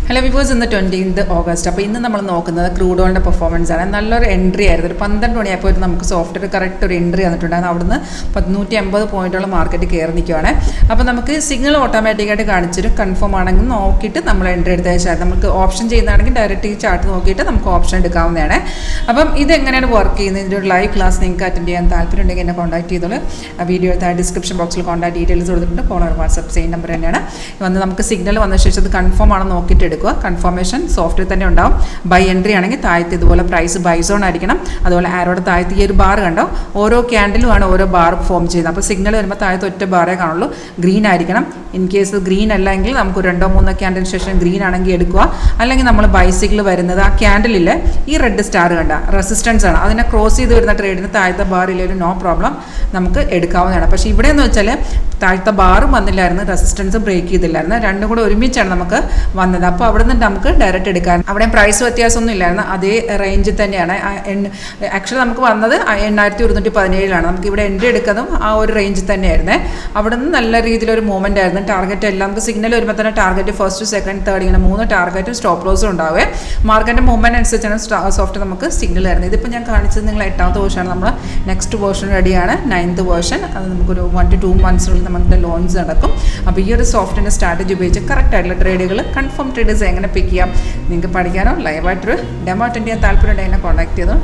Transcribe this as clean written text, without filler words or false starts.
Hello viewers, ഇന്ന് 20th August. അപ്പോൾ ഇന്ന് നമ്മൾ നോക്കുന്നത് ക്രൂഡ് ഓയിലിൻ്റെ പെർഫോമൻസ് ആണ്. നല്ലൊരു എൻട്രി ആയിരുന്നു. ഒരു 12 മണിയായപ്പോൾ നമുക്ക് സോഫ്റ്റ്വെയർ കറക്റ്റ് ഒരു എൻട്രി വന്നിട്ടുണ്ടായിരുന്നു. അവിടുന്ന് 150 പോയിന്റോളം മാർക്കറ്റ് കയറി നിൽക്കുകയാണ്. അപ്പോൾ നമുക്ക് സിഗ്നൽ ഓട്ടോമാറ്റിക്കായിട്ട് കാണിച്ചിട്ട് കൺഫേം ആണെങ്കിൽ നോക്കിയിട്ട് നമ്മൾ എൻട്രി എടുത്ത ശേഷം നമുക്ക് ഓപ്ഷൻ ചെയ്യുന്നതാണെങ്കിൽ ഡയറക്റ്റ് ഈ ചാർട്ട് നോക്കിയിട്ട് നമുക്ക് ഓപ്ഷൻ എടുക്കാവുന്നതാണ്. അപ്പം ഇതെങ്ങനെയാണ് വർക്ക് ചെയ്യുന്നത്, ഇതിൻ്റെ ഒരു ലൈവ് ക്ലാസ് നിങ്ങൾക്ക് അറ്റൻഡ് ചെയ്യാൻ താല്പര്യമുണ്ടെങ്കിൽ എന്നെ കോൺടാക്ട് ചെയ്തോളൂ. വീഡിയോ ഡിസ്ക്രിപ്ഷൻ ബോക്സിൽ കോൺടാക്ട് ഡീറ്റെയിൽസ് കൊടുത്തിട്ടുണ്ട്. ഫോൺ വാട്സ്ആപ്പ് സെയിം നമ്പർ തന്നെയാണ്. വന്ന് നമുക്ക് സിഗ്നൽ വന്ന ശേഷം അത് കൺഫേം ആണെന്ന് നോക്കിയിട്ട് എടുക്കുക. കൺഫർമേഷൻ സോഫ്റ്റ്വെയർ തന്നെ ഉണ്ടാവും. ബൈ എൻട്രി ആണെങ്കിൽ താഴത്ത് ഇതുപോലെ പ്രൈസ് ബൈ സോൺ ആയിരിക്കണം. അതുപോലെ ആരോടെ താഴത്ത് ഈ ഒരു ബാർ കണ്ടോ, ഓരോ ക്യാൻഡിലുമാണ് ഓരോ ബാർ ഫോം ചെയ്യുന്നത്. അപ്പോൾ സിഗ്നൽ വരുമ്പോൾ താഴത്ത് ഒറ്റ ബാറേ കാണുള്ളൂ. ഗ്രീൻ ആയിരിക്കണം. ഇൻ കേസ് ഗ്രീൻ അല്ലെങ്കിൽ നമുക്ക് 2-3 ക്യാൻഡിലിന് ശേഷം ഗ്രീൻ ആണെങ്കിൽ എടുക്കുക. അല്ലെങ്കിൽ നമ്മൾ ബൈസിക്കിൾ വരുന്നത് ആ ക്യാൻഡിലിൽ ഈ റെഡ് സ്റ്റാർ കണ്ട റെസിസ്റ്റൻസ് ആണ്, അതിനെ ക്രോസ് ചെയ്ത് വരുന്ന ട്രേഡിന് താഴത്തെ ബാറിലൊരു നോ പ്രോബ്ലം നമുക്ക് എടുക്കാവുന്നതാണ്. പക്ഷേ ഇവിടെ എന്ന് വെച്ചാൽ താഴത്തെ ബാറും വന്നില്ലായിരുന്നു, റെസിസ്റ്റൻസും ബ്രേക്ക് ചെയ്തില്ലായിരുന്നു, രണ്ടും കൂടെ ഒരുമിച്ചാണ് നമുക്ക് വന്നത്. അപ്പോൾ അവിടെ നിന്ന് നമുക്ക് ഡയറക്റ്റ് എടുക്കാൻ, അവിടെ പ്രൈസ് വ്യത്യാസമൊന്നും ഇല്ലായിരുന്നു, അതേ റേഞ്ചിൽ തന്നെയാണ്. ആക്ച്വലി നമുക്ക് വന്നത് 8117 നമുക്ക് ഇവിടെ എൻട്രി എടുക്കുന്നതും ആ ഒരു റേഞ്ചിൽ തന്നെയായിരുന്നേ. അവിടെ നിന്ന് നല്ല രീതിയിലൊരു മൂവ്മെൻ്റ് ആയിരുന്നു. ടാർഗറ്റ് എല്ലാം നമുക്ക് സിഗ്നൽ വരുമ്പോൾ തന്നെ ടാർഗറ്റ് ഫസ്റ്റ്, സെക്കൻഡ്, തേർഡ് ഇങ്ങനെ 3 ടാർഗറ്റും സ്റ്റോപ്പ് ലോസും ഉണ്ടാവേ. മാർക്കറ്റിൻ്റെ മൂവ്മെൻറ്റ് അനുസരിച്ചാണ് സോഫ്റ്റ് നമുക്ക് സിഗ്നൽ വരുന്നത്. ഇതിപ്പോൾ ഞാൻ കാണിച്ചത് നിങ്ങൾ 8ാമത്തെ വേർഷനാണ്. നമ്മൾ നെക്സ്റ്റ് വേർഷൻ റെഡിയാണ്, 9th വേർഷൻ. അത് നമുക്കൊരു 1 to 2 months നമ്മുടെ ലോഞ്ച് നടക്കും. അപ്പോൾ ഈ ഒരു സോഫ്റ്റിൻ്റെ സ്ട്രാറ്റജി ഉപയോഗിച്ച് കറക്റ്റായിട്ടുള്ള ട്രേഡുകൾ, കൺഫേം ട്രേഡേഴ്സ് എങ്ങനെ പിക്ക് ചെയ്യാം നിങ്ങൾക്ക് പഠിക്കാനോ ലൈവായിട്ടൊരു ഡെമോ അറ്റൻഡ് ചെയ്യാൻ താല്പര്യമുണ്ടെങ്കിൽ എന്നെ കോൺടാക്ട് ചെയ്തോ.